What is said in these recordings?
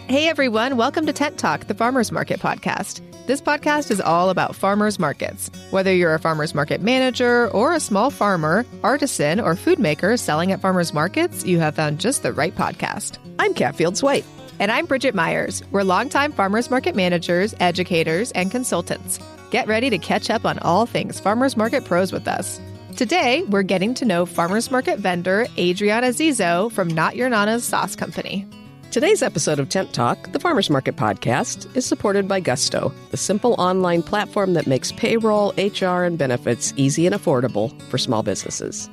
Hey everyone, welcome to Tent Talk, the Farmers Market podcast. This podcast is all about farmers markets. Whether you're a farmers market manager or a small farmer, artisan, or food maker selling at farmers markets, you have found just the right podcast. I'm Kat Fields-White. And I'm Bridget Myers. We're longtime farmers market managers, educators, and consultants. Get ready to catch up on all things farmers market pros with us. Today, we're getting to know farmers market vendor Adrianna Zizzo from Not Your Nonna's sauce company. Today's episode of Tent Talk, the Farmers Market podcast, is supported by Gusto, the simple online platform that makes payroll, HR, and benefits easy and affordable for small businesses.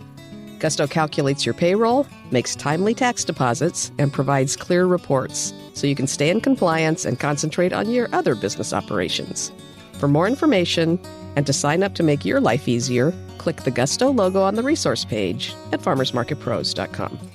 Gusto calculates your payroll, makes timely tax deposits, and provides clear reports so you can stay in compliance and concentrate on your other business operations. For more information and to sign up to make your life easier, click the Gusto logo on the resource page at farmersmarketpros.com.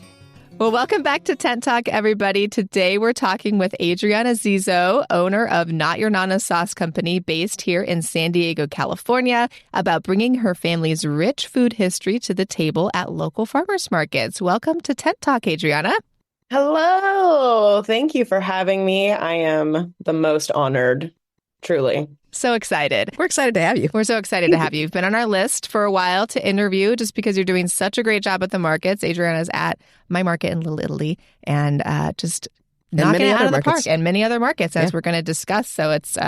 Well, welcome back to Tent Talk, everybody. Today, we're talking with Adrianna Zizzo, owner of Not Your Nonna Sauce Company, based here in San Diego, California, about bringing her family's rich food history to the table at local farmers markets. Welcome to Tent Talk, Adrianna. Hello. Thank you for having me. I am the most honored, truly. So excited. We're excited to have you. We're so excited to have you. You've been on our list for a while to interview just because you're doing such a great job at the markets. Adrianna's at my market in Little Italy and just knocking it out of the park, and many other markets, as we're going to discuss. So it's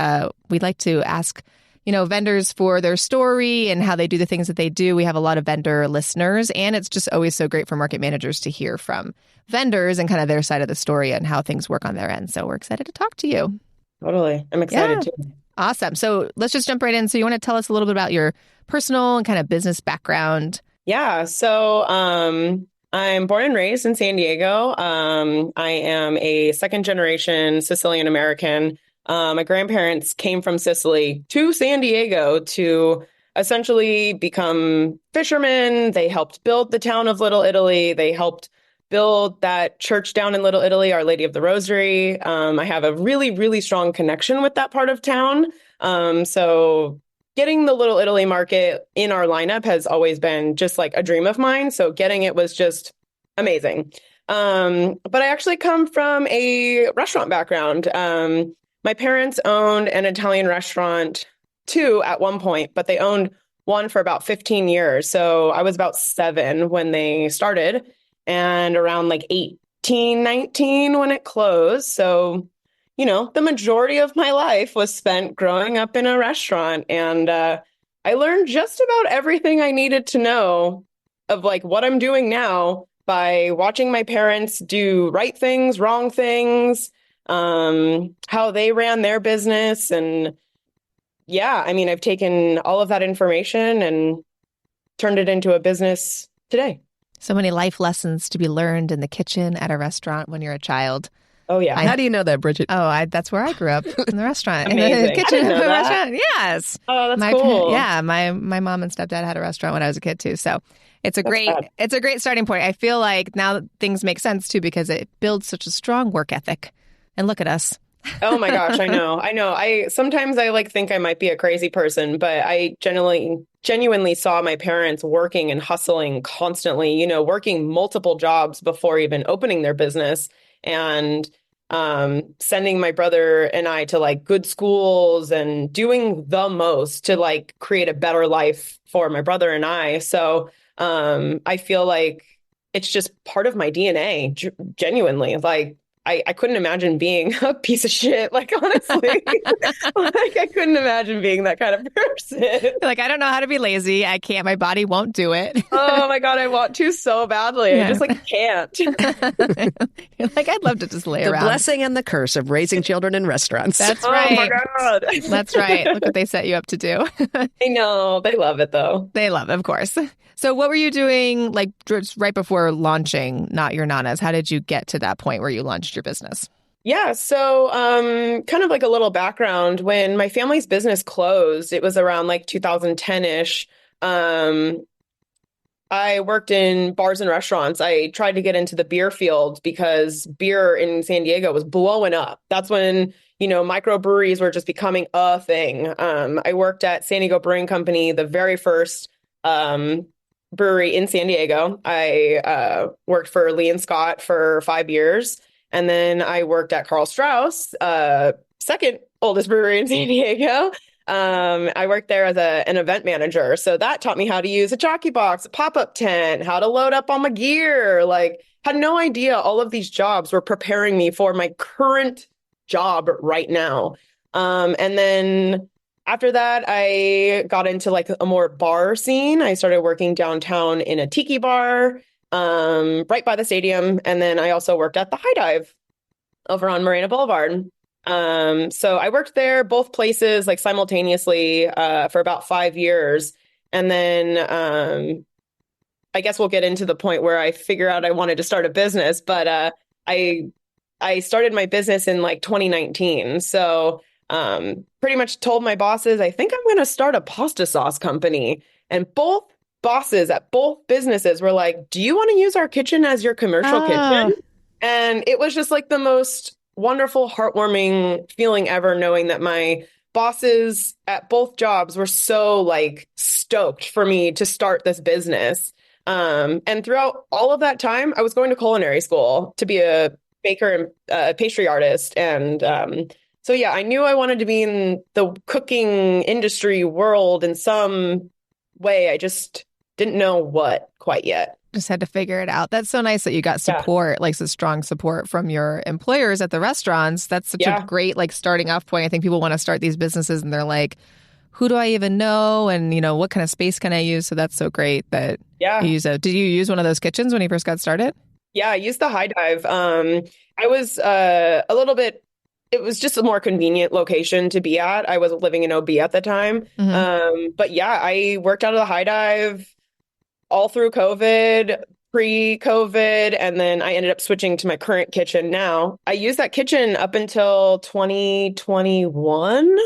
we'd like to ask, vendors for their story and how they do the things that they do. We have a lot of vendor listeners, and it's just always so great for market managers to hear from vendors and kind of their side of the story and how things work on their end. So we're excited to talk to you. Totally. I'm excited too. Awesome. So let's just jump right in. So you want to tell us a little bit about your personal and kind of business background? Yeah. So I'm born and raised in San Diego. I am a second generation Sicilian American. My grandparents came from Sicily to San Diego to essentially become fishermen. They helped build the town of Little Italy. They helped build that church down in Little Italy, Our Lady of the Rosary. I have a really, really strong connection with that part of town. So getting the Little Italy market in our lineup has always been just like a dream of mine. So getting it was just amazing. But I actually come from a restaurant background. My parents owned an Italian restaurant too at one point, but they owned one for about 15 years. So I was about 7 when they started, and around like 18, 19 when it closed. So, the majority of my life was spent growing up in a restaurant. And I learned just about everything I needed to know of like what I'm doing now by watching my parents do right things, wrong things, how they ran their business. And I've taken all of that information and turned it into a business today. So many life lessons to be learned in the kitchen at a restaurant when you're a child. Oh, yeah. How do you know that, Bridget? That's where I grew up, in the restaurant. Amazing. In the kitchen of a restaurant. Yes. Oh, that's cool. My mom and stepdad had a restaurant when I was a kid, too. So it's a great starting point. I feel like now things make sense, too, because it builds such a strong work ethic. And look at us. Oh, my gosh. I know. Sometimes I think I might be a crazy person, but I genuinely saw my parents working and hustling constantly, working multiple jobs before even opening their business, and sending my brother and I to like good schools and doing the most to like create a better life for my brother and I. So I feel like it's just part of my DNA, genuinely. Like, I couldn't imagine being a piece of shit, like, honestly. Like, I couldn't imagine being that kind of person. Like, I don't know how to be lazy. I can't. My body won't do it. Oh, my God. I want to so badly. Yeah. I just, can't. You're like, I'd love to just lay around. The blessing and the curse of raising children in restaurants. That's right. Oh, my God. That's right. Look what they set you up to do. I know. They love it, though. They love it, of course. So what were you doing, like, just right before launching Not Your Nonna's? How did you get to that point where you launched your business? Yeah. So kind of like a little background. When my family's business closed, it was around like 2010-ish. I worked in bars and restaurants. I tried to get into the beer field because beer in San Diego was blowing up. That's when, microbreweries were just becoming a thing. I worked at San Diego Brewing Company, the very first brewery in San Diego. I worked for Lee and Scott for 5 years. And then I worked at Carl Strauss, second oldest brewery in San Diego. I worked there as an event manager. So that taught me how to use a jockey box, a pop-up tent, how to load up on my gear. Like, had no idea all of these jobs were preparing me for my current job right now. And then after that, I got into like a more bar scene. I started working downtown in a tiki bar, right by the stadium. And then I also worked at the High Dive over on Marina Boulevard. So I worked there, both places, like simultaneously, for about 5 years. And then, I guess we'll get into the point where I figure out I wanted to start a business, but, I started my business in like 2019. So, pretty much told my bosses, I think I'm going to start a pasta sauce company. And both bosses at both businesses were like, do you want to use our kitchen as your commercial kitchen? And it was just like the most wonderful, heartwarming feeling ever, knowing that my bosses at both jobs were so like stoked for me to start this business. And throughout all of that time, I was going to culinary school to be a baker and pastry artist. And so, yeah, I knew I wanted to be in the cooking industry world in some way. I just didn't know what quite yet. Just had to figure it out. That's so nice that you got support, like so strong support from your employers at the restaurants. That's such a great like starting off point. I think people want to start these businesses and they're like, who do I even know? And, what kind of space can I use? So that's so great that you use did you use one of those kitchens when you first got started? Yeah, I used the High Dive. I was it was just a more convenient location to be at. I was living in OB at the time. But yeah, I worked out of the High Dive all through COVID, pre-COVID, and then I ended up switching to my current kitchen now. I used that kitchen up until 2021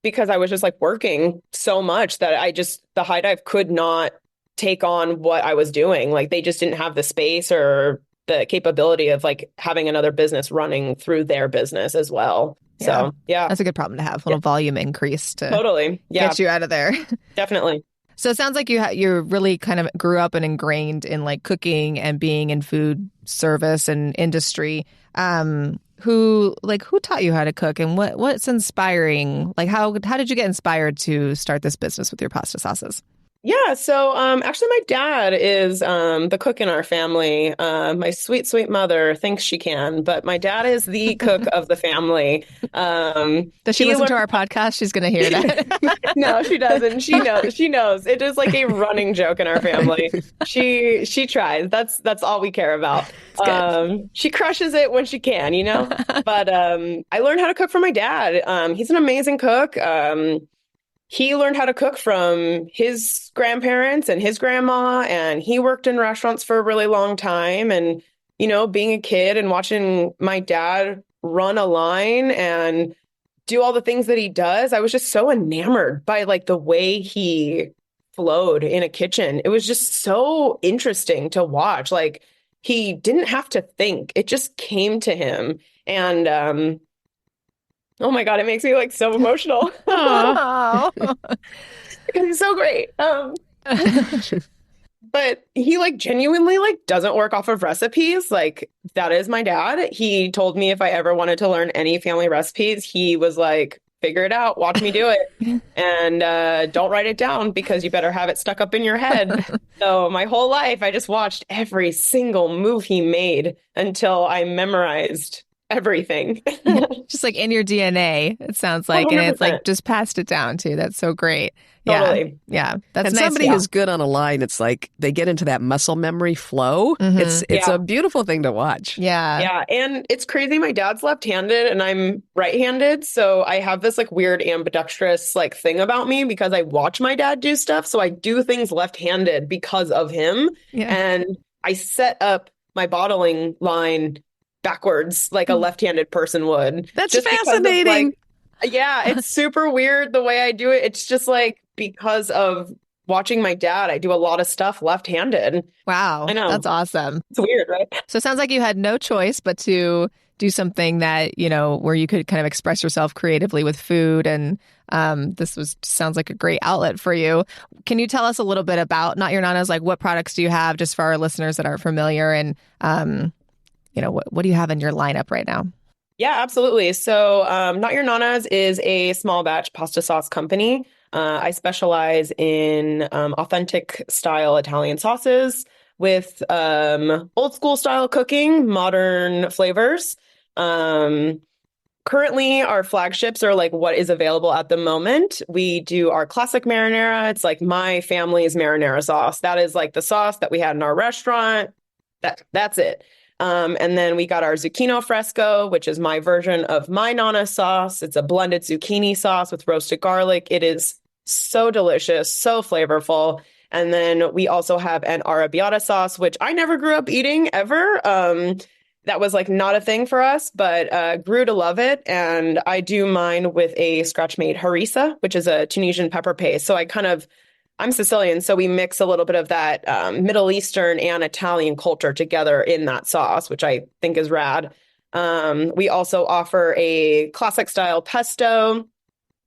because I was just like working so much that the High Dive could not take on what I was doing. Like they just didn't have the space or the capability of like having another business running through their business as well. So, yeah. That's a good problem to have. A little volume increase to totally get you out of there. Definitely. So it sounds like you really kind of grew up and ingrained in like cooking and being in food service and industry. Who taught you how to cook and what's inspiring? Like how did you get inspired to start this business with your pasta sauces? Yeah, so actually my dad is the cook in our family. My sweet, sweet mother thinks she can, but my dad is the cook of the family. Does she listen to our podcast? She's going to hear that. No, she doesn't. She knows. She knows. It is like a running joke in our family. She tries. That's all we care about. She crushes it when she can, But I learned how to cook from my dad. He's an amazing cook. He learned how to cook from his grandparents and his grandma, and he worked in restaurants for a really long time. And, being a kid and watching my dad run a line and do all the things that he does, I was just so enamored by like the way he flowed in a kitchen. It was just so interesting to watch. Like he didn't have to think. It just came to him. And, oh my God, it makes me like so emotional. Because he's so great. But he like genuinely like doesn't work off of recipes. Like that is my dad. He told me if I ever wanted to learn any family recipes, he was like, figure it out, watch me do it. And don't write it down because you better have it stuck up in your head. So my whole life, I just watched every single move he made until I memorized everything. Just like in your DNA, it sounds like. 100%. And it's like just passed it down too. That's so great. Totally. Yeah. That's and nice. Somebody who's good on a line, it's like they get into that muscle memory flow. It's a beautiful thing to watch. Yeah. And it's crazy. My dad's left-handed and I'm right-handed. So I have this like weird ambidextrous like thing about me because I watch my dad do stuff. So I do things left-handed because of him. Yeah. And I set up my bottling line backwards like a left-handed person would. That's just fascinating. It's super weird the way I do it. It's just like because of watching my dad, I do a lot of stuff left-handed. Wow. I know. That's awesome. It's weird, right? So it sounds like you had no choice but to do something that, where you could kind of express yourself creatively with food. And sounds like a great outlet for you. Can you tell us a little bit about Not Your Nonna's? Like what products do you have just for our listeners that aren't familiar and what do you have in your lineup right now? Yeah, absolutely. So Not Your Nonna's is a small batch pasta sauce company. I specialize in authentic style Italian sauces with old school style cooking, modern flavors. Um, Currently, our flagships are like what is available at the moment. We do our classic marinara. It's like my family's marinara sauce. That is like the sauce that we had in our restaurant. That's it. And then we got our zucchini fresco, which is my version of my Nonna sauce. It's a blended zucchini sauce with roasted garlic. It is so delicious, so flavorful. And then we also have an arrabbiata sauce, which I never grew up eating ever. That was like not a thing for us, but grew to love it. And I do mine with a scratch-made harissa, which is a Tunisian pepper paste. So I'm Sicilian, so we mix a little bit of that Middle Eastern and Italian culture together in that sauce, which I think is rad. We also offer a classic style pesto,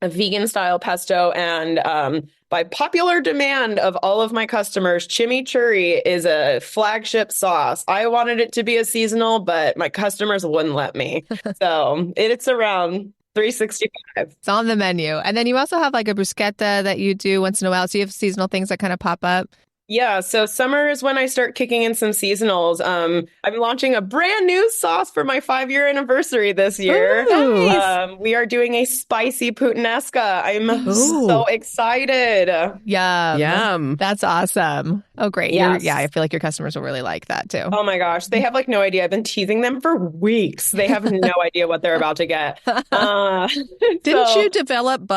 a vegan style pesto, and by popular demand of all of my customers, chimichurri is a flagship sauce. I wanted it to be a seasonal, but my customers wouldn't let me. So it's around 365. It's on the menu. And then you also have like a bruschetta that you do once in a while. So you have seasonal things that kind of pop up. Yeah, so summer is when I start kicking in some seasonals. I'm launching a brand new sauce for my 5-year anniversary this year. Nice. We are doing a spicy puttanesca. I'm so excited. Yum. That's awesome. Oh, great. Yes. I feel like your customers will really like that too. Oh my gosh, they have like no idea. I've been teasing them for weeks. They have no idea what they're about to get. Didn't you develop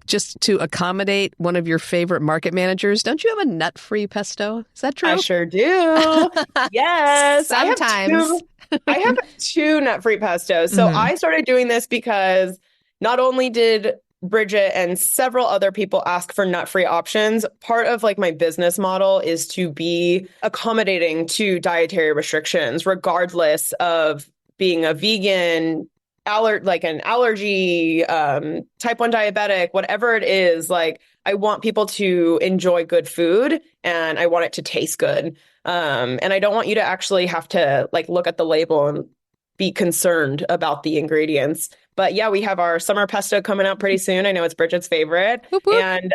just to accommodate one of your favorite market managers? Don't you have a nut-free pesto? Is that true? I sure do. Yes. Sometimes. I have 2 nut-free pestos. So I started doing this because not only did Bridget and several other people ask for nut-free options, part of like my business model is to be accommodating to dietary restrictions, regardless of being a vegan, an allergy, type 1 diabetic, whatever it is. Like, I want people to enjoy good food and I want it to taste good. And I don't want you to actually have to like look at the label and be concerned about the ingredients. But yeah, we have our summer pesto coming out pretty soon. I know it's Bridget's favorite Whoop, whoop. and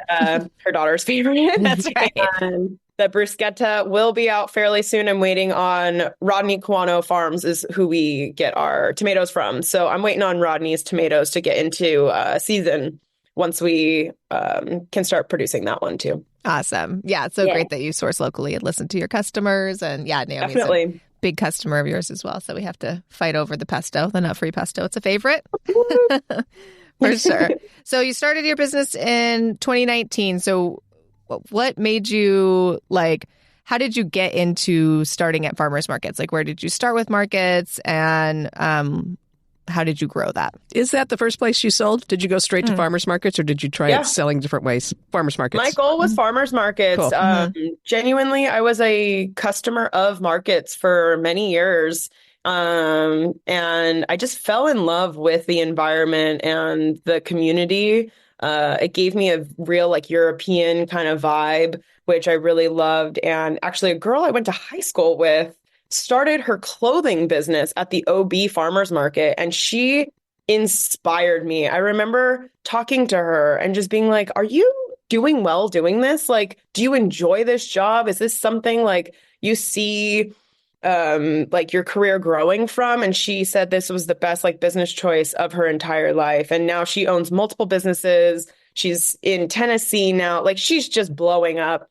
her daughter's favorite. That's right. And the bruschetta will be out fairly soon. I'm waiting on Rodney Cuano Farms is who we get our tomatoes from. So I'm waiting on Rodney's tomatoes to get into season once we can start producing that one too. Awesome. Yeah, it's so great that you source locally and listen to your customers. And yeah, Naomi's Definitely. a big customer of yours as well. So we have to fight over the pesto, the nut-free pesto. It's a favorite. For sure. So you started your business in 2019. So what made you how did you get into starting at farmers markets? Like, where did you start with markets and how did you grow that? Is that the first place you sold? Did you go straight to farmers markets or did you try it selling different ways? Farmers markets. My goal was farmers markets. Cool. Genuinely, I was a customer of markets for many years. And I just fell in love with the environment and the community. It gave me a real European kind of vibe, which I really loved. And actually, a girl I went to high school with started her clothing business at the OB farmers market, and she inspired me. I remember talking to her and just being like, are you doing well doing this? Like, do you enjoy this job? Is this something like you see your career growing from? And she said this was the best business choice of her entire life. And now she owns multiple businesses. She's in Tennessee now. She's just blowing up.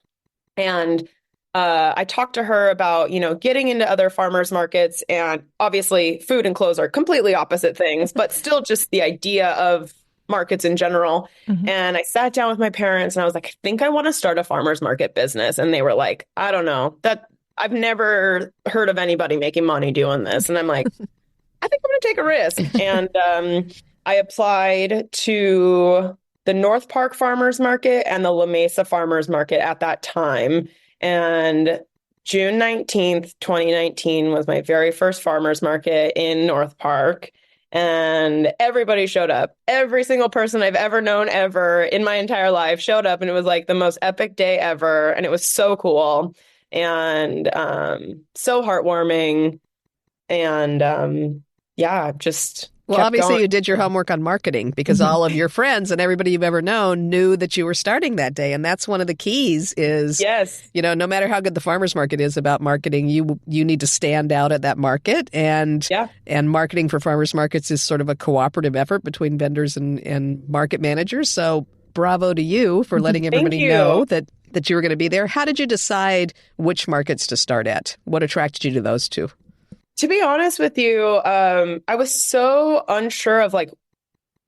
And I talked to her about, getting into other farmers markets, and obviously food and clothes are completely opposite things, but still just the idea of markets in general. And I sat down with my parents and I was like, I think I want to start a farmers market business. And they were like, I don't know, that I've never heard of anybody making money doing this. And I'm like, I think I'm going to take a risk. And I applied to the North Park Farmers Market and the La Mesa Farmers Market at that time. And June 19th, 2019 was my very first farmers market in North Park. And everybody showed up. Every single person I've ever known ever in my entire life showed up. And it was the most epic day ever. And it was so cool and so heartwarming. And just Well, kept obviously going. you did your homework on marketing because all of your friends and everybody you've ever known knew that you were starting that day. And that's one of the keys is, Yes. no matter how good the farmers market is about marketing, you need to stand out at that market. And marketing for farmers markets is sort of a cooperative effort between vendors and market managers. So bravo to you for letting everybody know that you were going to be there. How did you decide which markets to start at? What attracted you to those two? To be honest with you, I was so unsure of like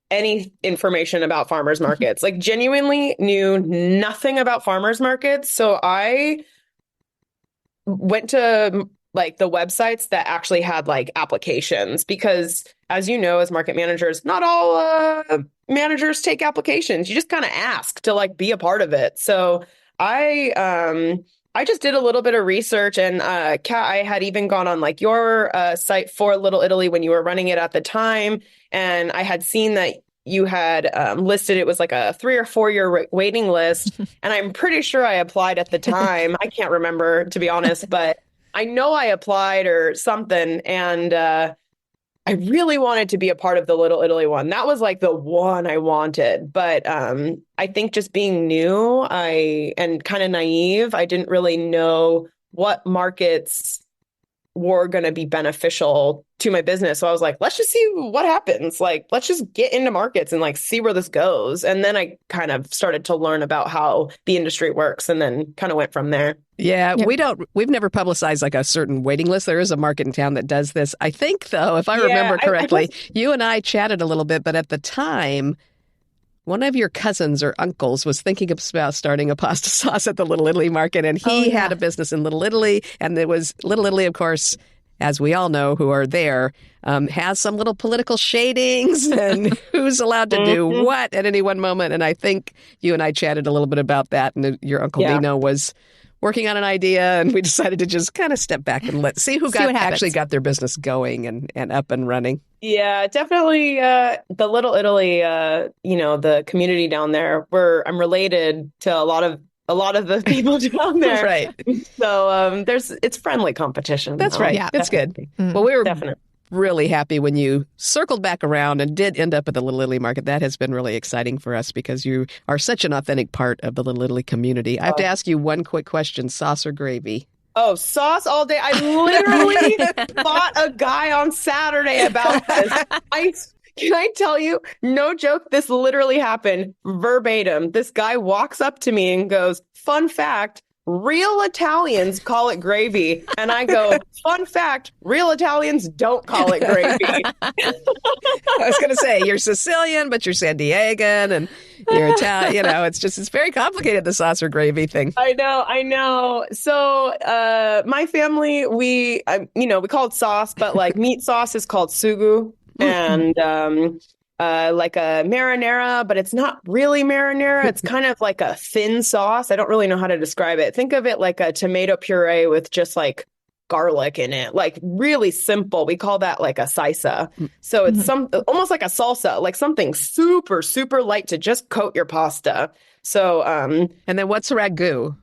any information about farmers markets, like genuinely knew nothing about farmers markets. So I went to like the websites that actually had like applications because as you know, as market managers, not all managers take applications. You just kind of ask to like be a part of it. So I just did a little bit of research and Kat, I had even gone on like your site for Little Italy when you were running it at the time. And I had seen that you had listed it was like a 3 or 4 year waiting list. And I'm pretty sure I applied at the time. I can't remember, to be honest, but I know I applied or something. And I really wanted to be a part of the Little Italy one. That was like the one I wanted. But I think just being new and kind of naive, I didn't really know what markets were going to be beneficial to my business. So I was like, let's just see what happens. Like, let's just get into markets and like see where this goes. And then I kind of started to learn about how the industry works and then kind of went from there. Yeah, we've never publicized like a certain waiting list. There is a market in town that does this. I think, though, if I remember correctly, you and I chatted a little bit, but at the time, one of your cousins or uncles was thinking about starting a pasta sauce at the Little Italy market, and he had a business in Little Italy, and there was Little Italy, of course, as we all know who are there, has some little political shadings and who's allowed to do what at any one moment. And I think you and I chatted a little bit about that, and your Uncle Dino was working on an idea, and we decided to just kind of step back and see who actually got their business going and up and running. Yeah, definitely. The Little Italy, the community down there, I'm related to a lot of the people down there. Right. So it's friendly competition. That's right. Yeah, that's good. Mm-hmm. Well, we were really happy when you circled back around and did end up at the Little Italy market. That has been really exciting for us because you are such an authentic part of the Little Italy community. I have to ask you one quick question, sauce or gravy? Oh, sauce all day. I literally fought a guy on Saturday about this. Can I tell you, no joke, this literally happened verbatim. This guy walks up to me and goes, fun fact, real Italians call it gravy. And I go, fun fact, real Italians don't call it gravy. I was going to say, you're Sicilian, but you're San Diegan and you're Italian. It's very complicated, the sauce or gravy thing. I know. So my family, we call it sauce, but like meat sauce is called sugu. And like a marinara, but it's not really marinara. It's kind of like a thin sauce. I don't really know how to describe it. Think of it like a tomato puree with just like garlic in it, like really simple. We call that like a salsa. So it's almost like a salsa, like something super, super light to just coat your pasta. So, and then what's ragu?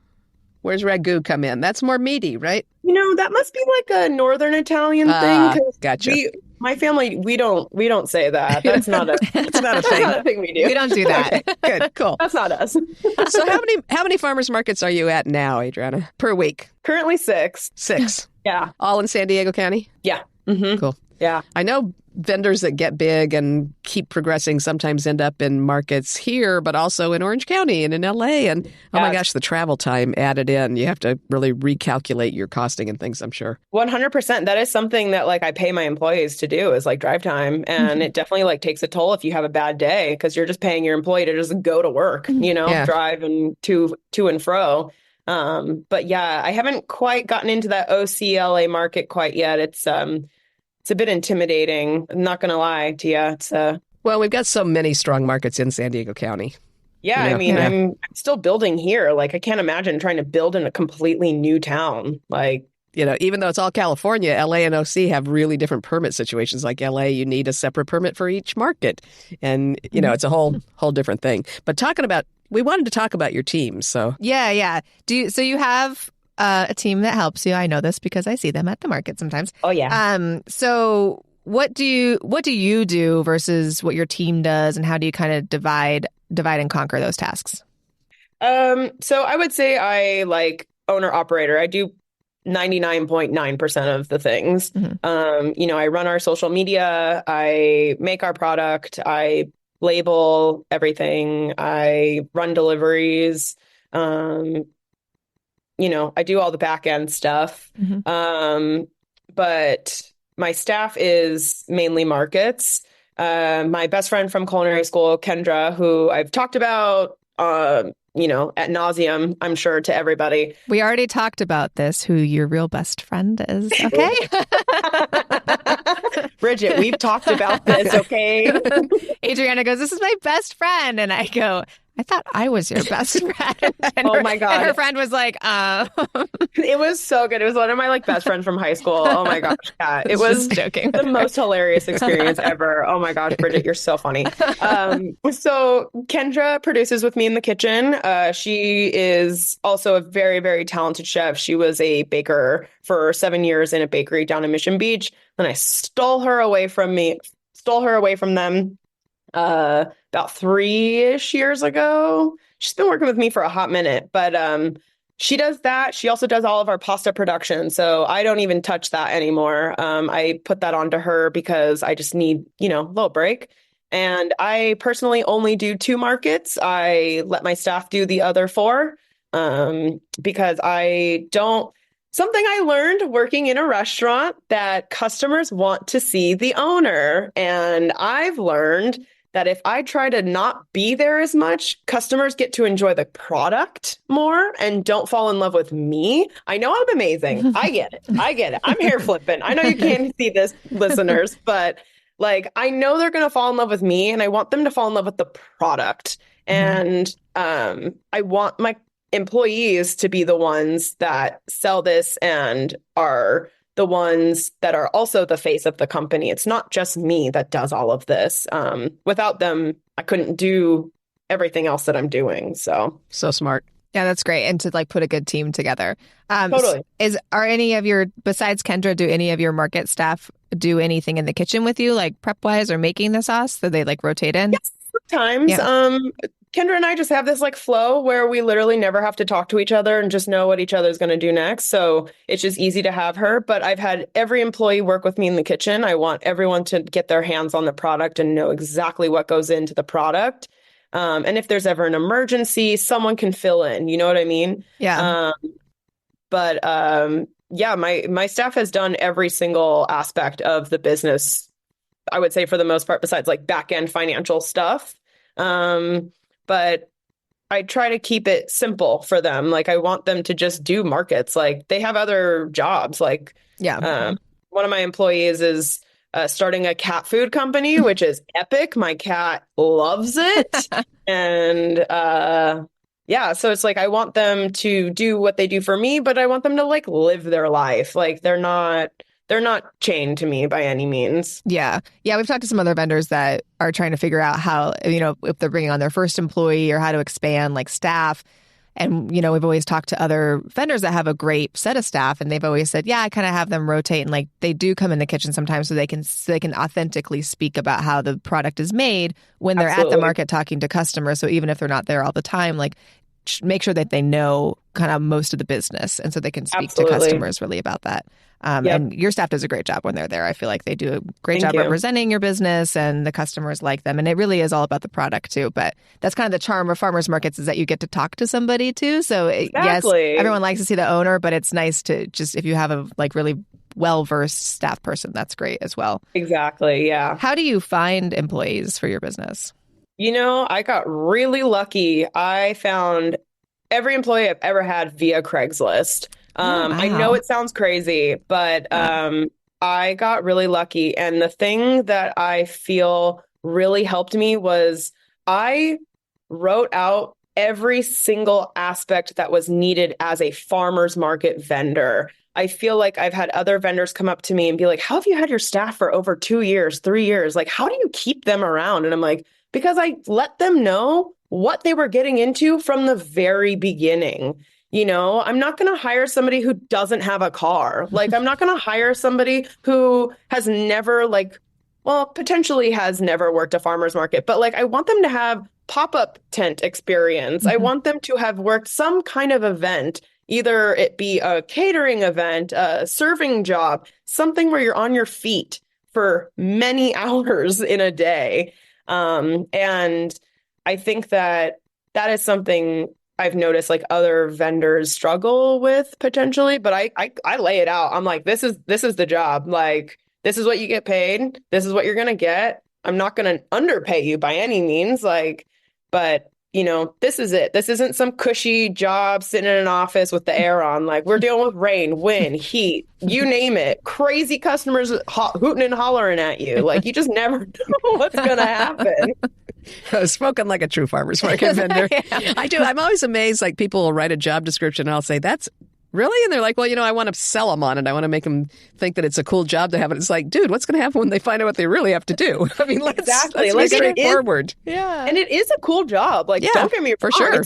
Where's ragu come in? That's more meaty, right? That must be like a Northern Italian thing. Gotcha. My family, we don't say that. That's not a thing. That's not a thing we do. We don't do that. Good, cool. That's not us. So how many farmers markets are you at now, Adrianna, per week? Currently 6. 6. Yeah. All in San Diego County? Yeah. Mm-hmm. Cool. Yeah. I know vendors that get big and keep progressing sometimes end up in markets here, but also in Orange County and in LA. And oh my gosh, the travel time added in. You have to really recalculate your costing and things, I'm sure. 100%. That is something that like I pay my employees to do is like drive time. And it definitely like takes a toll if you have a bad day because you're just paying your employee to just go to work, drive and to and fro. But yeah, I haven't quite gotten into that OCLA market quite yet. It's a bit intimidating. I'm not going to lie to you. Well, we've got so many strong markets in San Diego County. Yeah, I'm still building here. Like, I can't imagine trying to build in a completely new town. Like, even though it's all California, LA and OC have really different permit situations. Like LA, you need a separate permit for each market. And, it's a whole different thing. But we wanted to talk about your team. So Yeah. So you have a team that helps you. I know this because I see them at the market sometimes. Oh, yeah. So what do you do versus what your team does, and how do you kind of divide and conquer those tasks? So I would say I like owner operator. I do 99.9% of the things. I run our social media, I make our product, I label everything, I run deliveries. I do all the back end stuff. But my staff is mainly markets. My best friend from culinary school, Kendra, who I've talked about, ad nauseum, I'm sure, to everybody. We already talked about this, who your real best friend is, okay? Bridget, we've talked about this, okay? Adrianna goes, this is my best friend. And I go, I thought I was your best friend. And my God. And her friend was like, It was so good. It was one of my best friends from high school. Oh my gosh. Yeah. It was joking. The most hilarious experience ever. Oh my gosh, Bridget, you're so funny. So Kendra produces with me in the kitchen. She is also a very, very talented chef. She was a baker for 7 years in a bakery down in Mission Beach. Then I stole her away from them. About 3-ish years ago. She's been working with me for a hot minute, but she does that. She also does all of our pasta production, so I don't even touch that anymore. I put that onto her because I just need, a little break. And I personally only do 2 markets. I let my staff do the other 4 because I don't. Something I learned working in a restaurant, that customers want to see the owner, and I've learned that if I try to not be there as much, customers get to enjoy the product more and don't fall in love with me. I know I'm amazing. I get it. I'm hair flipping. I know you can't see this, listeners, but I know they're going to fall in love with me, and I want them to fall in love with the product. And I want my employees to be the ones that sell this and are the ones that are also the face of the company. It's not just me that does all of this. Without them, I couldn't do everything else that I'm doing. So smart. Yeah, that's great. And to put a good team together. Totally. Besides Kendra, do any of your market staff do anything in the kitchen with you, like prep wise or making the sauce? So they rotate in? Yes, sometimes. Yeah. Kendra and I just have this flow where we literally never have to talk to each other and just know what each other's going to do next. So it's just easy to have her. But I've had every employee work with me in the kitchen. I want everyone to get their hands on the product and know exactly what goes into the product. And if there's ever an emergency, someone can fill in. You know what I mean? Yeah. My staff has done every single aspect of the business, I would say, for the most part, besides back end financial stuff. But I try to keep it simple for them. I want them to just do markets. They have other jobs. One of my employees is starting a cat food company, which is epic. My cat loves it. And so it's I want them to do what they do for me, but I want them to live their life. They're not chained to me by any means. Yeah. Yeah. We've talked to some other vendors that are trying to figure out how, if they're bringing on their first employee or how to expand staff. And, we've always talked to other vendors that have a great set of staff, and they've always said, yeah, I kind of have them rotate, and they do come in the kitchen sometimes so they can authentically speak about how the product is made when they're Absolutely. at the market talking to customers. So even if they're not there all the time, make sure that they know kind of most of the business, and so they can speak Absolutely. to customers really about that. And your staff does a great job when they're there. I feel like they do a great job representing your business, and the customers like them. And it really is all about the product too. But that's kind of the charm of farmers markets, is that you get to talk to somebody too. So Exactly. Yes, everyone likes to see the owner, but it's nice to just, if you have a really well-versed staff person, that's great as well. Exactly. Yeah. How do you find employees for your business? I got really lucky. I found every employee I've ever had via Craigslist. Wow. I know it sounds crazy, but I got really lucky. And the thing that I feel really helped me was I wrote out every single aspect that was needed as a farmer's market vendor. I feel like I've had other vendors come up to me and be like, how have you had your staff for over 2 years, 3 years? How do you keep them around? And I'm like, because I let them know what they were getting into from the very beginning. I'm not going to hire somebody who doesn't have a car. Like, I'm not going to hire somebody who has never, like, well, potentially has never worked a farmer's market, but like, I want them to have pop-up tent experience. I want them to have worked some kind of event, either it be a catering event, a serving job, something where you're on your feet for many hours in a day. And I think that is something I've noticed like other vendors struggle with potentially, but I lay it out. I'm like, this is the job. Like, this is what you get paid. This is what you're gonna get. I'm not gonna underpay you by any means. Like, but this is it. This isn't some cushy job sitting in an office with the air on. Like, we're dealing with rain, wind, heat, you name it. Crazy customers hooting and hollering at you. Like, you just never know what's gonna happen. Spoken like a true farmer's market vendor. Yeah. I do. I'm always amazed. Like, people will write a job description and I'll say, that's really? And they're like, well, I want to sell them on it. I want to make them think that it's a cool job to have. And it's like, dude, what's going to happen when they find out what they really have to do? I mean, let's make it straightforward. Yeah. And it is a cool job. Like, don't get me wrong. For sure.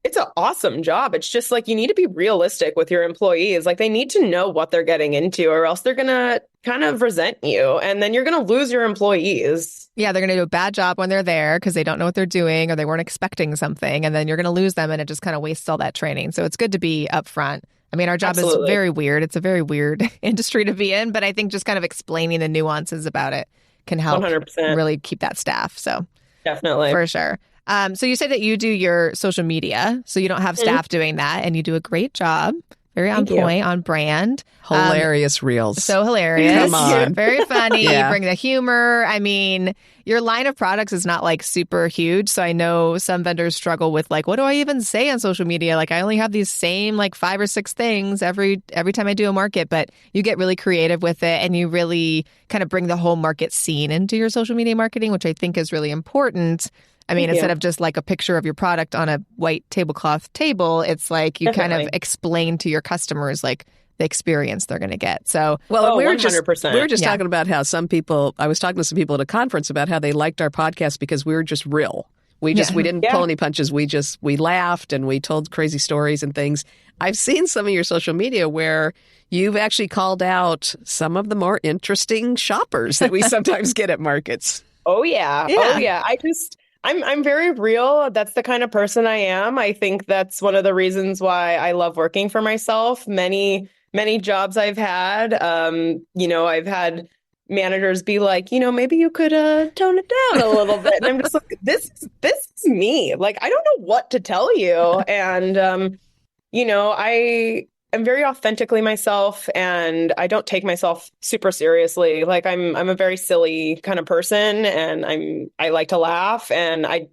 It's an awesome job. It's just like, you need to be realistic with your employees. Like, they need to know what they're getting into, or else they're going to kind of resent you. And then you're going to lose your employees. Yeah, they're going to do a bad job when they're there because they don't know what they're doing or they weren't expecting something. And then you're going to lose them and it just kind of wastes all that training. So it's good to be upfront. I mean, our job is very weird. It's a very weird industry to be in, but I think just kind of explaining the nuances about it can help 100%. Really keep that staff. So definitely. For sure. So you say that you do your social media, so you don't have staff doing that, and you do a great job. Very on point, on brand. Hilarious reels. So hilarious. Come on. Very funny. Yeah. You bring the humor. I mean, your line of products is not like super huge. So I know some vendors struggle with like, what do I even say on social media? Like, I only have these same like 5 or 6 things every time I do a market, but you get really creative with it and you really kind of bring the whole market scene into your social media marketing, which I think is really important. I mean, instead of just like a picture of your product on a white tablecloth table, it's like you kind of explain to your customers like the experience they're going to get. So, well, we were 100%. just talking about how I was talking to some people at a conference about how they liked our podcast because we were just real. We didn't pull any punches. We laughed and we told crazy stories and things. I've seen some of your social media where you've actually called out some of the more interesting shoppers that we sometimes get at markets. Oh yeah. I'm very real. That's the kind of person I am. I think that's one of the reasons why I love working for myself. Many jobs I've had, I've had managers be like, maybe you could tone it down a little bit. And I'm just like, this is me. Like, I don't know what to tell you. And, I'm very authentically myself, and I don't take myself super seriously. Like, I'm a very silly kind of person, and I like to laugh, and I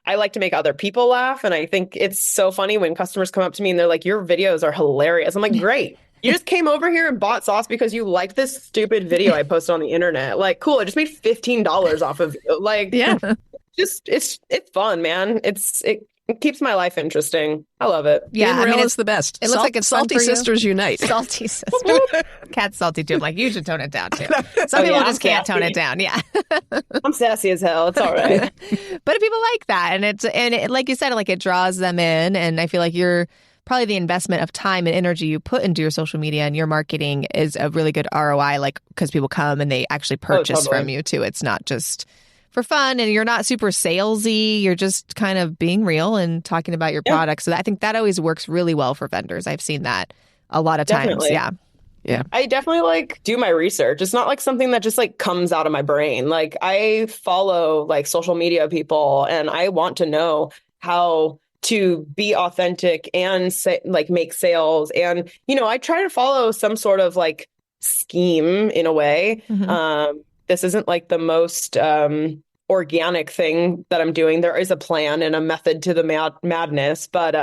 like to make other people laugh. And I think it's so funny when customers come up to me and they're like, your videos are hilarious. I'm like, great. You just came over here and bought sauce because you liked this stupid video I posted on the internet. Like, cool. I just made $15 off of you. Like, yeah, it's fun, man. It keeps my life interesting. I love it. Yeah, being real is the best. It looks like it's salty sisters unite. Salty sisters. Cat's salty too. I'm like, you should tone it down too. Some people just can't tone it down. Yeah, I'm sassy as hell. It's all right. But people like that, and it, like you said, like it draws them in. And I feel like you're probably the investment of time and energy you put into your social media and your marketing is a really good ROI. Like, because people come and they actually purchase from you too. It's not just for fun, and you're not super salesy. You're just kind of being real and talking about your products. So I think that always works really well for vendors. I've seen that a lot of times. Yeah. I definitely do my research. It's not like something that just comes out of my brain. Like, I follow social media people, and I want to know how to be authentic and make sales. And, I try to follow some sort of scheme in a way. Mm-hmm. This isn't the most organic thing that I'm doing. There is a plan and a method to the madness, but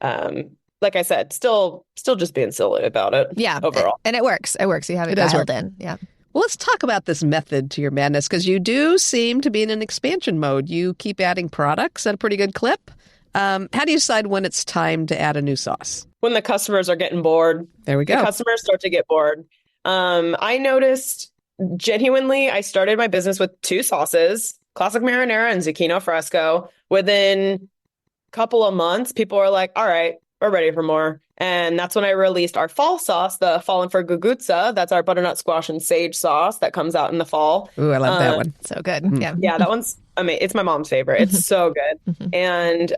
like I said, still just being silly about it. Yeah, overall, and it works. It works. You have it dialed in. Yeah. Well, let's talk about this method to your madness, because you do seem to be in an expansion mode. You keep adding products at a pretty good clip. How do you decide when it's time to add a new sauce? When the customers are getting bored. There we go. The customers start to get bored. I noticed. Genuinely, I started my business with 2 sauces, classic marinara and zucchini fresco. Within a couple of months, people are like, all right, we're ready for more. And that's when I released our fall sauce, the Fallen for Gugutza. That's our butternut squash and sage sauce that comes out in the fall. Ooh, I love that one. So good. Yeah. Yeah, that one's, I mean, it's my mom's favorite. It's so good. And,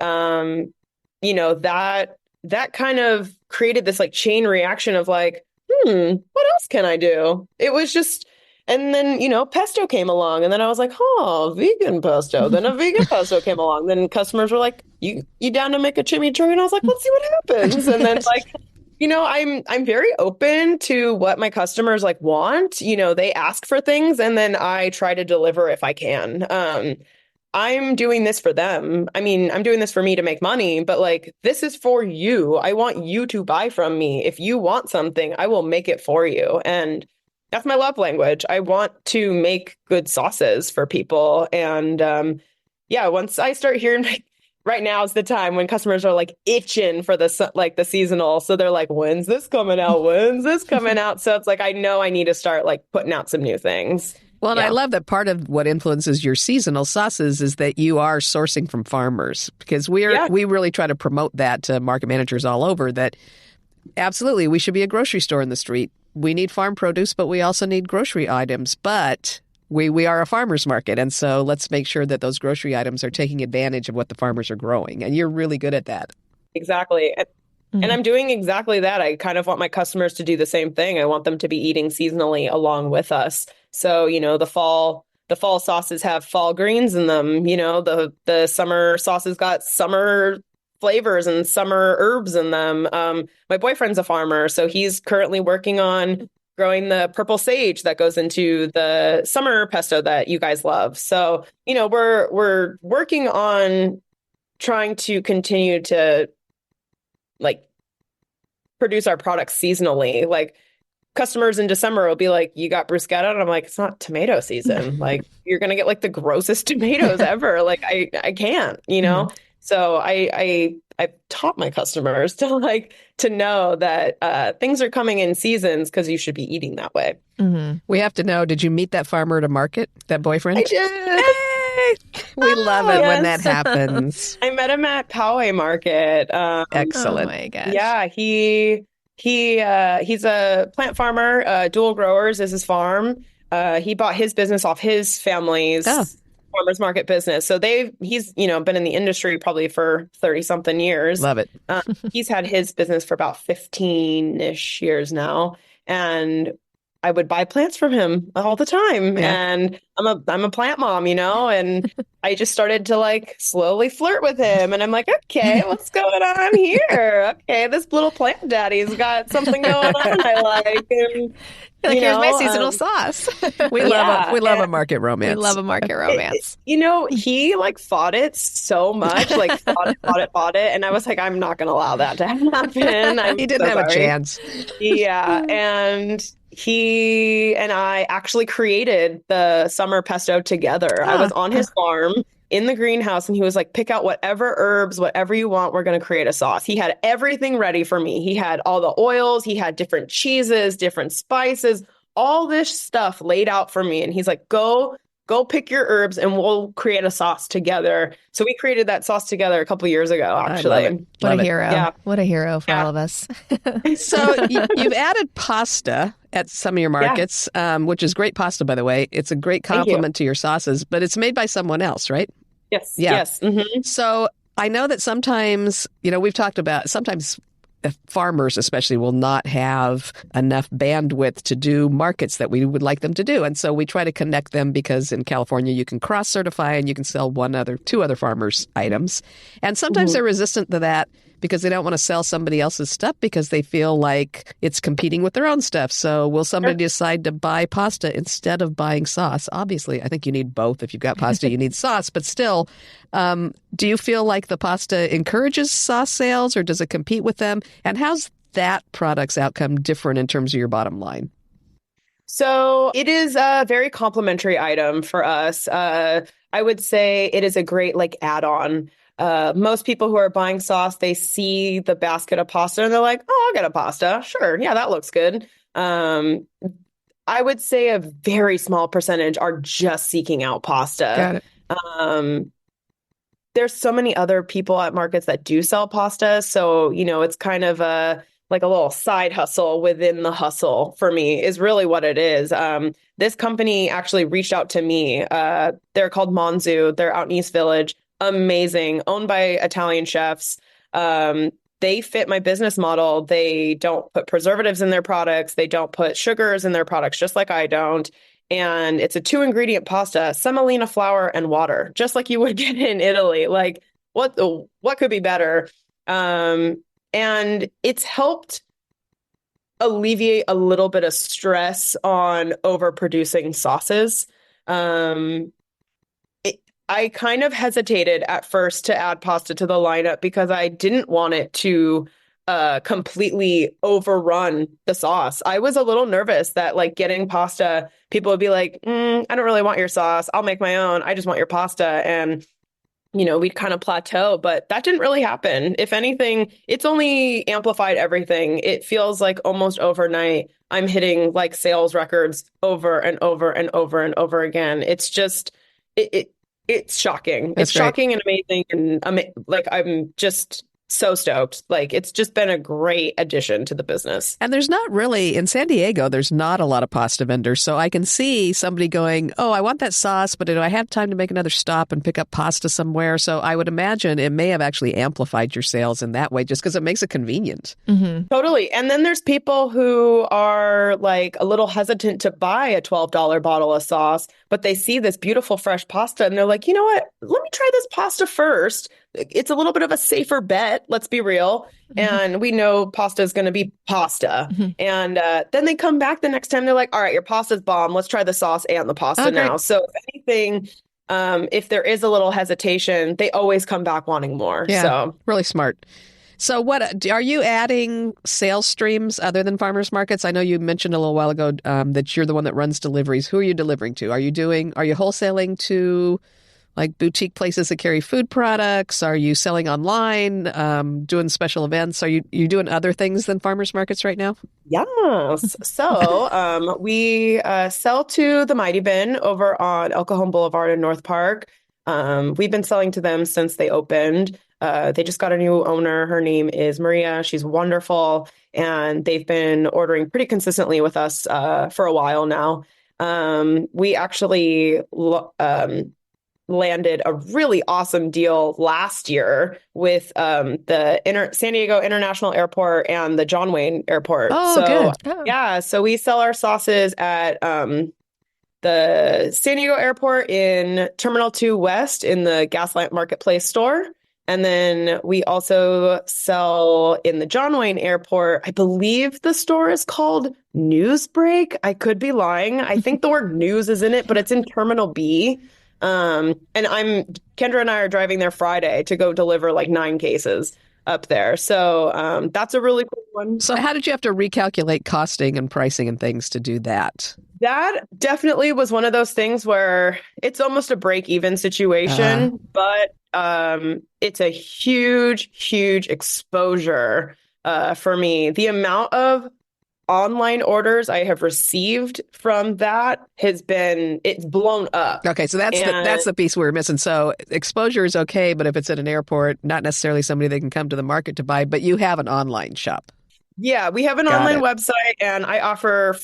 that kind of created this like chain reaction of like, what else can I do? It was just, and then, pesto came along and then I was like, oh, vegan pesto. Then a vegan pesto came along. Then customers were like, you down to make a chimichurri? And I was like, let's see what happens. And then like, I'm very open to what my customers like want. They ask for things and then I try to deliver if I can. I'm doing this for them. I mean, I'm doing this for me to make money, but like, this is for you. I want you to buy from me. If you want something, I will make it for you. And that's my love language. I want to make good sauces for people. And once I start hearing, right now is the time when customers are like itching for the seasonal. So they're like, when's this coming out? When's this coming out? So it's like, I know I need to start like putting out some new things. Well, and I love that part of what influences your seasonal sauces is that you are sourcing from farmers, because we really try to promote that to market managers all over, that absolutely we should be a grocery store in the street. We need farm produce, but we also need grocery items. But we are a farmer's market, and so let's make sure that those grocery items are taking advantage of what the farmers are growing. And you're really good at that. Exactly. And I'm doing exactly that. I kind of want my customers to do the same thing. I want them to be eating seasonally along with us. So, the fall sauces have fall greens in them. The summer sauces got summer flavors and summer herbs in them. My boyfriend's a farmer, so he's currently working on growing the purple sage that goes into the summer pesto that you guys love. So, we're working on trying to continue to like produce our products seasonally. Like customers in December will be like, you got bruschetta? And I'm like, it's not tomato season. Like you're going to get like the grossest tomatoes ever. Like I can't, So I've taught my customers to know that things are coming in seasons because you should be eating that way. Mm-hmm. We have to know, did you meet that farmer at a market, that boyfriend? I did. We love it when that happens. I met him at Poway Market. Excellent. Oh my gosh. Yeah, he's a plant farmer. Dual Growers is his farm. He bought his business off his family's farmers market business. So he's been in the industry probably for 30 something years. Love it. He's had his business for about 15-ish years now, and I would buy plants from him all the time. Yeah. And I'm a plant mom, and I just started to like slowly flirt with him. And I'm like, okay, what's going on here? Okay, this little plant daddy's got something going on I like. And here's my seasonal sauce. We love a market romance. We love a market romance. He like fought it so much, like fought it. And I was like, I'm not going to allow that to happen. He didn't have a chance. Yeah. And he and I actually created the summer pesto together. I was on his farm in the greenhouse and he was like, pick out whatever herbs, whatever you want. We're going to create a sauce. He had everything ready for me. He had all the oils. He had different cheeses, different spices, all this stuff laid out for me. And he's like, go pick your herbs and we'll create a sauce together. So we created that sauce together a couple years ago, actually. What a hero. Yeah. What a hero for all of us. So you've added pasta at some of your markets, which is great pasta, by the way. It's a great complement to your sauces, but it's made by someone else, right? Yes. Yeah. Yes. Mm-hmm. So I know that sometimes, we've talked about sometimes farmers especially will not have enough bandwidth to do markets that we would like them to do. And so we try to connect them because in California you can cross-certify and you can sell two other farmers' items. And sometimes they're resistant to that because they don't want to sell somebody else's stuff because they feel like it's competing with their own stuff. So will somebody decide to buy pasta instead of buying sauce? Obviously, I think you need both. If you've got pasta, you need sauce. But still, do you feel like the pasta encourages sauce sales or does it compete with them? And how's that product's outcome different in terms of your bottom line? So it is a very complimentary item for us. I would say it is a great add-on. Most people who are buying sauce, they see the basket of pasta and they're like, oh, I'll get a pasta. Sure. Yeah, that looks good. I would say a very small percentage are just seeking out pasta. Got it. there's so many other people at markets that do sell pasta. So, it's kind of like a little side hustle within the hustle for me is really what it is. This company actually reached out to me. They're called Monzu. They're out in East Village. Amazing. Owned by Italian chefs. They fit my business model. They don't put preservatives in their products. They don't put sugars in their products, just like I don't. And it's a 2-ingredient pasta, semolina flour and water, just like you would get in Italy. Like what could be better? And it's helped alleviate a little bit of stress on overproducing sauces. I kind of hesitated at first to add pasta to the lineup because I didn't want it to completely overrun the sauce. I was a little nervous that like getting pasta, people would be like, I don't really want your sauce. I'll make my own. I just want your pasta. And, we'd kind of plateau, but that didn't really happen. If anything, it's only amplified everything. It feels like almost overnight, I'm hitting like sales records over and over and over and over again. It's just, it's shocking. That's it's shocking and amazing. And like, I'm just so stoked. Like, it's just been a great addition to the business. And there's not really, in San Diego, there's not a lot of pasta vendors. So I can see somebody going, oh, I want that sauce, but do I have time to make another stop and pick up pasta somewhere? So I would imagine it may have actually amplified your sales in that way, just because it makes it convenient. Mm-hmm. Totally. And then there's people who are like a little hesitant to buy a $12 bottle of sauce, but they see this beautiful fresh pasta and they're like, you know what? Let me try this pasta first. It's a little bit of a safer bet. Let's be real. Mm-hmm. And we know pasta is going to be pasta. Mm-hmm. And then they come back the next time. They're like, all right, your pasta's bomb. Let's try the sauce and the pasta now. So if anything, if there is a little hesitation, they always come back wanting more. Yeah, so really smart. So what are you adding sales streams other than farmers markets? I know you mentioned a little while ago that you're the one that runs deliveries. Who are you delivering to? Are you wholesaling to like boutique places that carry food products? Are you selling online, doing special events? Are you doing other things than farmers markets right now? Yes. So we sell to the Mighty Bin over on El Cajon Boulevard in North Park. We've been selling to them since they opened. They just got a new owner. Her name is Maria. She's wonderful. And they've been ordering pretty consistently with us for a while now. We actually landed a really awesome deal last year with the San Diego International Airport and the John Wayne Airport. Oh, good. Oh. Yeah, so we sell our sauces at the San Diego Airport in Terminal 2 West in the Gaslamp Marketplace store. And then we also sell in the John Wayne Airport. I believe the store is called Newsbreak. I could be lying. I think the word news is in it, but it's in Terminal B. And Kendra and I are driving there Friday to go deliver like 9 cases up there. So that's a really cool one. So how did you have to recalculate costing and pricing and things to do that? That definitely was one of those things where it's almost a break-even situation, but it's a huge, huge exposure for me. The amount of online orders I have received from that it's blown up. Okay, so that's the piece we're missing. So exposure is okay, but if it's at an airport, not necessarily somebody they can come to the market to buy, but you have an online shop. Yeah, we have an online website, and I offer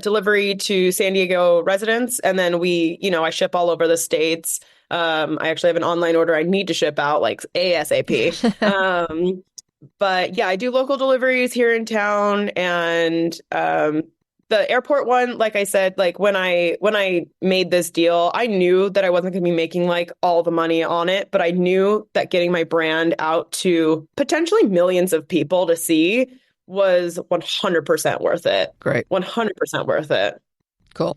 delivery to San Diego residents, and then I ship all over the states. I actually have an online order I need to ship out like ASAP. But yeah, I do local deliveries here in town, and the airport one, like I said, like when I made this deal, I knew that I wasn't going to be making like all the money on it, but I knew that getting my brand out to potentially millions of people to see was 100% worth it. Great. 100% worth it. Cool.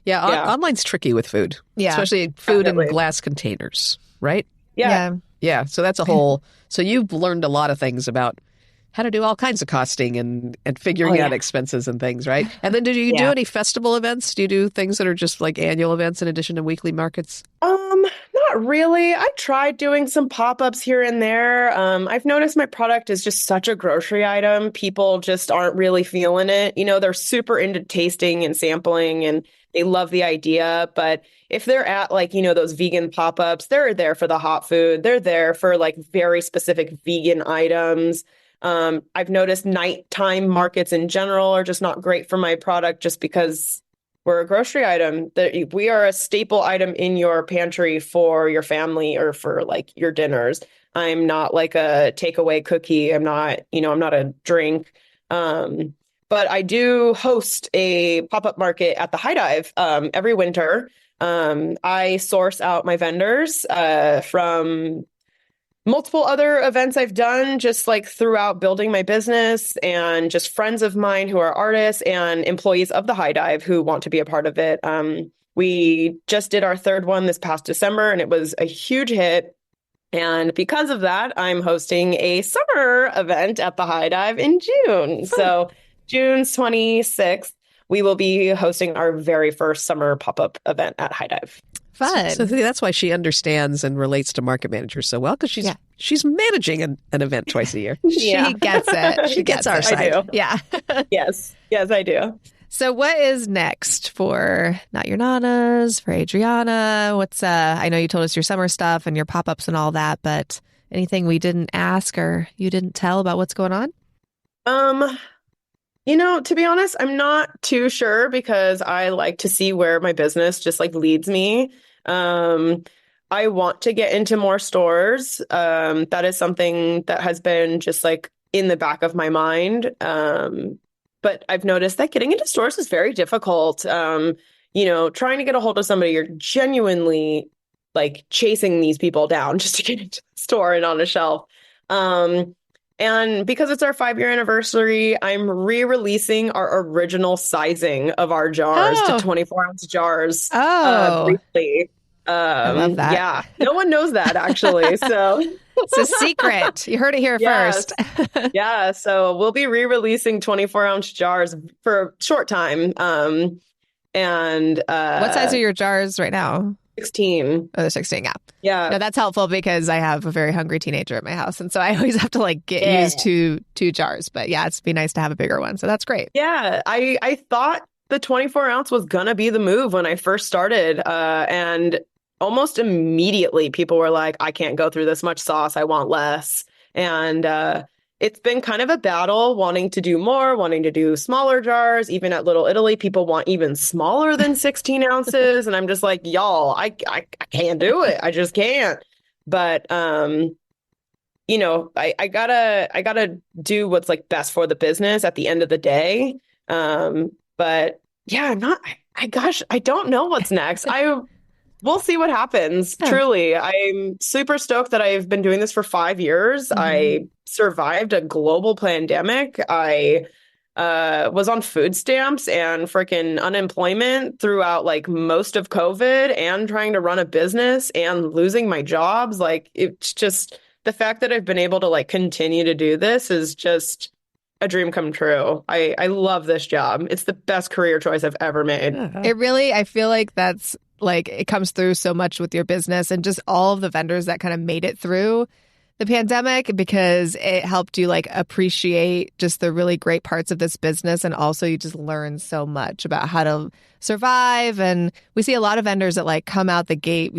Yeah, online's tricky with food. Yeah. Especially food in glass containers, right? Yeah. Yeah. So that's a whole... So you've learned a lot of things about how to do all kinds of costing and figuring out expenses and things, right? And then do you do any festival events? Do you do things that are just like annual events in addition to weekly markets? Not Not really. I tried doing some pop-ups here and there. I've noticed my product is just such a grocery item. People just aren't really feeling it. They're super into tasting and sampling and they love the idea. But if they're at like, those vegan pop-ups, they're there for the hot food. They're there for like very specific vegan items. I've noticed nighttime markets in general are just not great for my product just because we're a grocery item. That we are a staple item in your pantry for your family or for like your dinners. I'm not like a takeaway cookie. I'm not a drink. But I do host a pop-up market at the High Dive every winter. I source out my vendors from multiple other events I've done just like throughout building my business and just friends of mine who are artists and employees of the High Dive who want to be a part of it. We just did our third one this past December and it was a huge hit. And because of that, I'm hosting a summer event at the High Dive in June. So June 26th, we will be hosting our very first summer pop-up event at High Dive. Fun. So that's why she understands and relates to market managers so well, because she's managing an event twice a year. She gets it. She gets our side. I do. Yeah. Yes, I do. So what is next for Not Your Nonnas, for Adrianna? What's I know you told us your summer stuff and your pop-ups and all that, but anything we didn't ask or you didn't tell about what's going on? To be honest, I'm not too sure because I like to see where my business just like leads me. I want to get into more stores. That is something that has been just like in the back of my mind. But I've noticed that getting into stores is very difficult. Trying to get a hold of somebody, you're genuinely like chasing these people down just to get into the store and on a shelf. And because it's our 5-year anniversary, I'm re-releasing our original sizing of our jars to 24-ounce jars. Briefly. I love that. Yeah, no one knows that actually. So it's a secret. You heard it here first. Yeah, so we'll be re-releasing 24-ounce jars for a short time. And what size are your jars right now? 16. Oh, they're 16, yeah. Yeah. No, that's helpful because I have a very hungry teenager at my house. And so I always have to like use two jars. But yeah, it'd be nice to have a bigger one. So that's great. Yeah, I thought the 24-ounce was going to be the move when I first started. And almost immediately people were like, I can't go through this much sauce. I want less. And it's been kind of a battle wanting to do more, wanting to do smaller jars. Even at Little Italy, people want even smaller than 16 ounces. And I'm just like, y'all, I can't do it. I just can't. But, I gotta do what's like best for the business at the end of the day. But yeah, I don't know what's next. We'll see what happens. Yeah. Truly, I'm super stoked that I've been doing this for 5 years. Mm-hmm. I survived a global pandemic. I was on food stamps and freaking unemployment throughout like most of COVID and trying to run a business and losing my jobs. Like it's just the fact that I've been able to like continue to do this is just a dream come true. I love this job. It's the best career choice I've ever made. It really, I feel like that's like it comes through so much with your business and just all of the vendors that kind of made it through the pandemic because it helped you like appreciate just the really great parts of this business. And also you just learn so much about how to survive. And we see a lot of vendors that like come out the gate,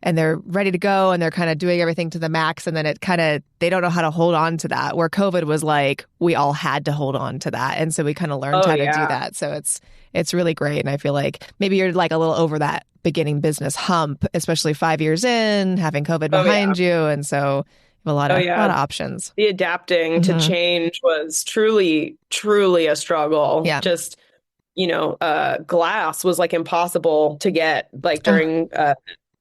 and they're ready to go and they're kind of doing everything to the max. And then they don't know how to hold on to that, where COVID was like, we all had to hold on to that. And so we kind of learned how to do that. So it's really great. And I feel like maybe you're like a little over that beginning business hump, especially 5 years in, having COVID behind you. And so you have a lot of options. The adapting to change was truly, truly a struggle. Yeah. Just, glass was like impossible to get like during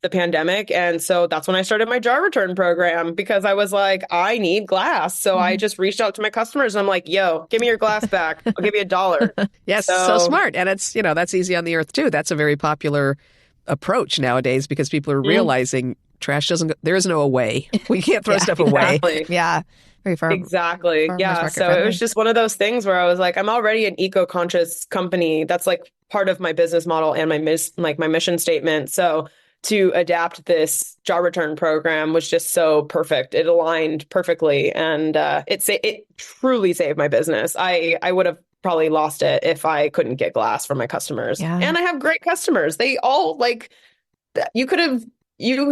the pandemic. And so that's when I started my jar return program because I was like, I need glass. So I just reached out to my customers and I'm like, yo, give me your glass back. I'll give you $1. Yes. So smart. And it's, that's easy on the earth too. That's a very popular approach nowadays because people are realizing trash there is no away. We can't throw stuff away. Yeah. Very far. Exactly. Yeah. So it was just one of those things where I was like, I'm already an eco-conscious company. That's like part of my business model and my mission statement. So to adapt this jar return program was just so perfect. It aligned perfectly, and it truly saved my business. I would have probably lost it if I couldn't get glass from my customers. Yeah. And I have great customers. They all like, you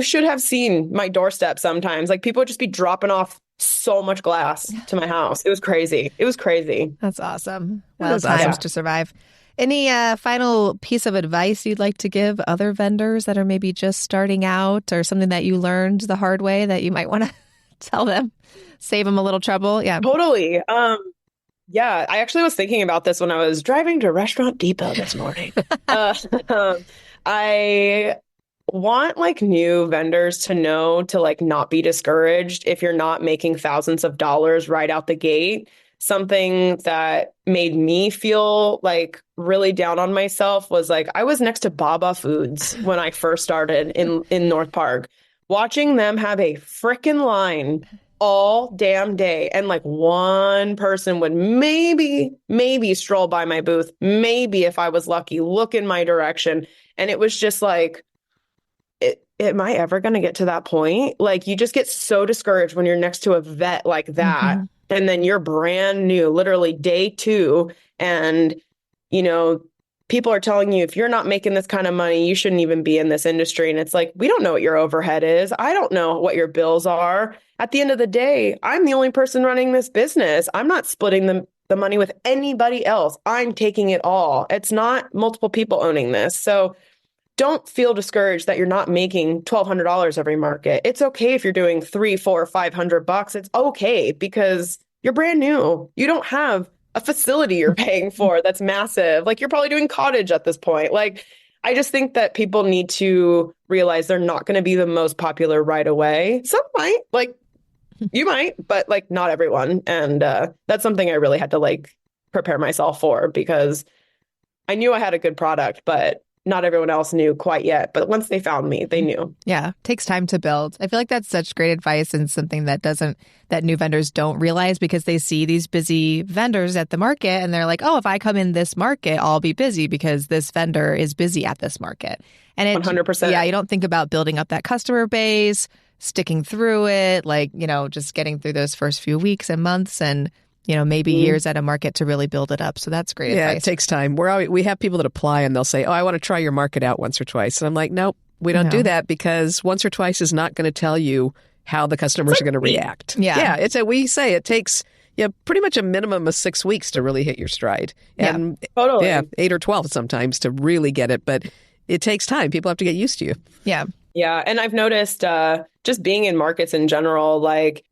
should have seen my doorstep sometimes. Like people would just be dropping off so much glass to my house. It was crazy. It was crazy. That's awesome. That Well, is times awesome. to survive. Any final piece of advice you'd like to give other vendors that are maybe just starting out, or something that you learned the hard way that you might want to tell them, save them a little trouble? Yeah. Totally. Yeah, I actually was thinking about this when I was driving to Restaurant Depot this morning. I want like new vendors to know to like not be discouraged if you're not making thousands of dollars right out the gate. Something that made me feel like really down on myself was like I was next to Baba Foods when I first started in North Park, watching them have a frickin' line all damn day, and like one person would maybe stroll by my booth, maybe if I was lucky, look in my direction, and it was just like, am I ever going to get to that point? Like you just get so discouraged when you're next to a vet like that. Mm-hmm. And then you're brand new, literally day 2. And, people are telling you, if you're not making this kind of money, you shouldn't even be in this industry. And it's like, we don't know what your overhead is. I don't know what your bills are. At the end of the day, I'm the only person running this business. I'm not splitting the money with anybody else. I'm taking it all. It's not multiple people owning this. So don't feel discouraged that you're not making $1,200 every market. It's okay if you're doing $300, $400, $500. It's okay because you're brand new. You don't have a facility you're paying for that's massive. Like you're probably doing cottage at this point. Like I just think that people need to realize they're not going to be the most popular right away. Some might, like you might, but like not everyone. And that's something I really had to like prepare myself for, because I knew I had a good product, but not everyone else knew quite yet. But once they found me, they knew. Yeah. It takes time to build. I feel like that's such great advice, and something that new vendors don't realize, because they see these busy vendors at the market and they're like, oh, if I come in this market, I'll be busy because this vendor is busy at this market. And 100%. Yeah, you don't think about building up that customer base, sticking through it, like, just getting through those first few weeks and months, and maybe years at a market to really build it up. So that's great advice. Yeah, it takes time. We have people that apply and they'll say, oh, I want to try your market out once or twice. And I'm like, nope, we don't do that, because once or twice is not going to tell you how the customers are going to react. Yeah. We say it takes pretty much a minimum of 6 weeks to really hit your stride. And totally. 8 or 12 sometimes to really get it. But it takes time. People have to get used to you. Yeah. Yeah. And I've noticed just being in markets in general, like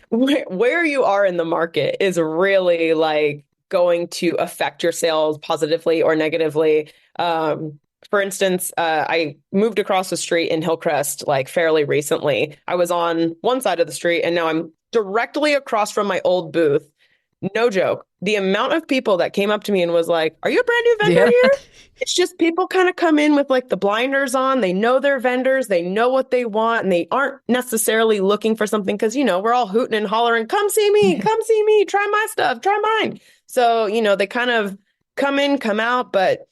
where you are in the market is really like going to affect your sales positively or negatively. For instance, I moved across the street in Hillcrest like fairly recently. I was on one side of the street and now I'm directly across from my old booth. No joke. The amount of people that came up to me and was like, are you a brand new vendor here? It's just people kind of come in with like the blinders on. They know their vendors. They know what they want. And they aren't necessarily looking for something because, we're all hooting and hollering, come see me, try my stuff, try mine. So, they kind of come in, come out. But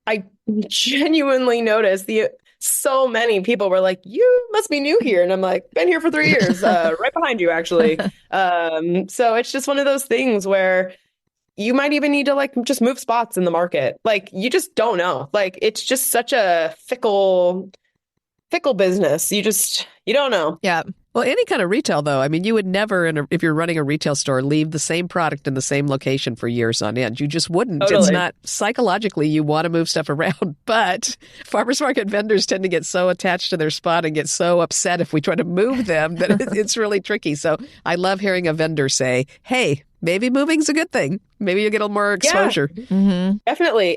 I genuinely noticed so many people were like, you must be new here. And I'm like, been here for 3 years, right behind you, actually. So it's just one of those things where you might even need to like just move spots in the market. Like you just don't know. Like it's just such a fickle business. You don't know. Yeah. Well, any kind of retail, though, I mean, you would never, if you're running a retail store, leave the same product in the same location for years on end. You just wouldn't. Totally. It's not psychologically, you want to move stuff around. But farmers market vendors tend to get so attached to their spot and get so upset if we try to move them that it's really tricky. So I love hearing a vendor say, hey, maybe moving's a good thing. Maybe you'll get a little more exposure. Yeah, definitely.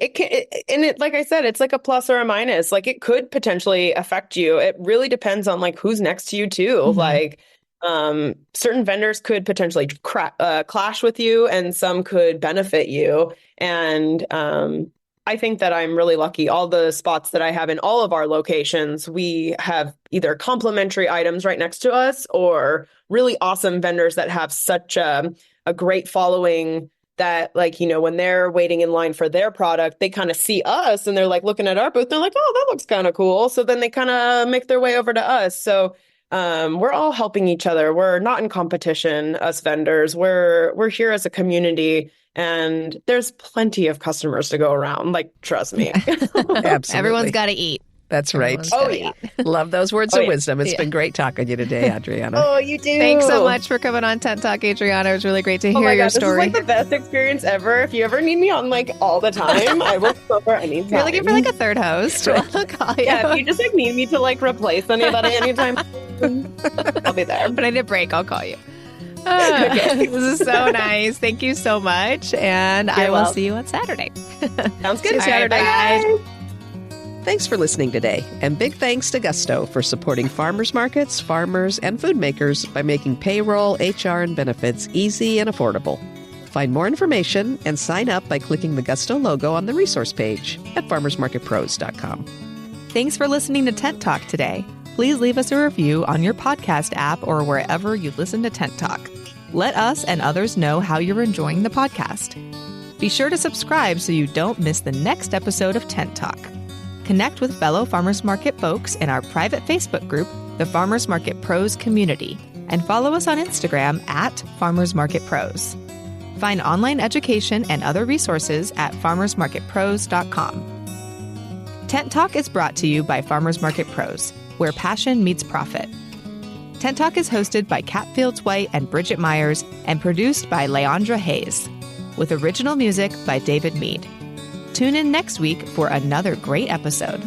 Like I said, it's like a plus or a minus. Like it could potentially affect you. It really depends on like who's next to you too. Like certain vendors could potentially clash with you and some could benefit you. And I think that I'm really lucky. All the spots that I have in all of our locations, we have either complementary items right next to us or really awesome vendors that have such a great following that like, when they're waiting in line for their product, they kind of see us and they're like looking at our booth. They're like, oh, that looks kind of cool. So then they kind of make their way over to us. So we're all helping each other. We're not in competition, us vendors. We're here as a community, and there's plenty of customers to go around. Like, trust me. Absolutely. Everyone's got to eat. That's right. Oh, yeah. Love those words of wisdom. It's been great talking to you today, Adrianna. Oh, you do. Thanks so much for coming on Tent Talk, Adrianna. It was really great to hear your story. This is like the best experience ever. If you ever need me on like all the time, I will come over anytime. You're looking for like a third host. I'll call you. Yeah, if you just like need me to like replace anybody anytime, I'll be there. But I need a break. I'll call you. This is so nice. Thank you so much. And I will see you on Saturday. Sounds good. Saturday, guys. Thanks for listening today, and big thanks to Gusto for supporting farmers markets, farmers, and food makers by making payroll, HR, and benefits easy and affordable. Find more information and sign up by clicking the Gusto logo on the resource page at farmersmarketpros.com. Thanks for listening to Tent Talk today. Please leave us a review on your podcast app or wherever you listen to Tent Talk. Let us and others know how you're enjoying the podcast. Be sure to subscribe so you don't miss the next episode of Tent Talk. Connect with fellow Farmers Market folks in our private Facebook group, the Farmers Market Pros Community, and follow us on Instagram at Farmers Market Pros. Find online education and other resources at farmersmarketpros.com. Tent Talk is brought to you by Farmers Market Pros, where passion meets profit. Tent Talk is hosted by Kat Fields White and Bridget Myers and produced by Leandra Hayes, with original music by David Mead. Tune in next week for another great episode.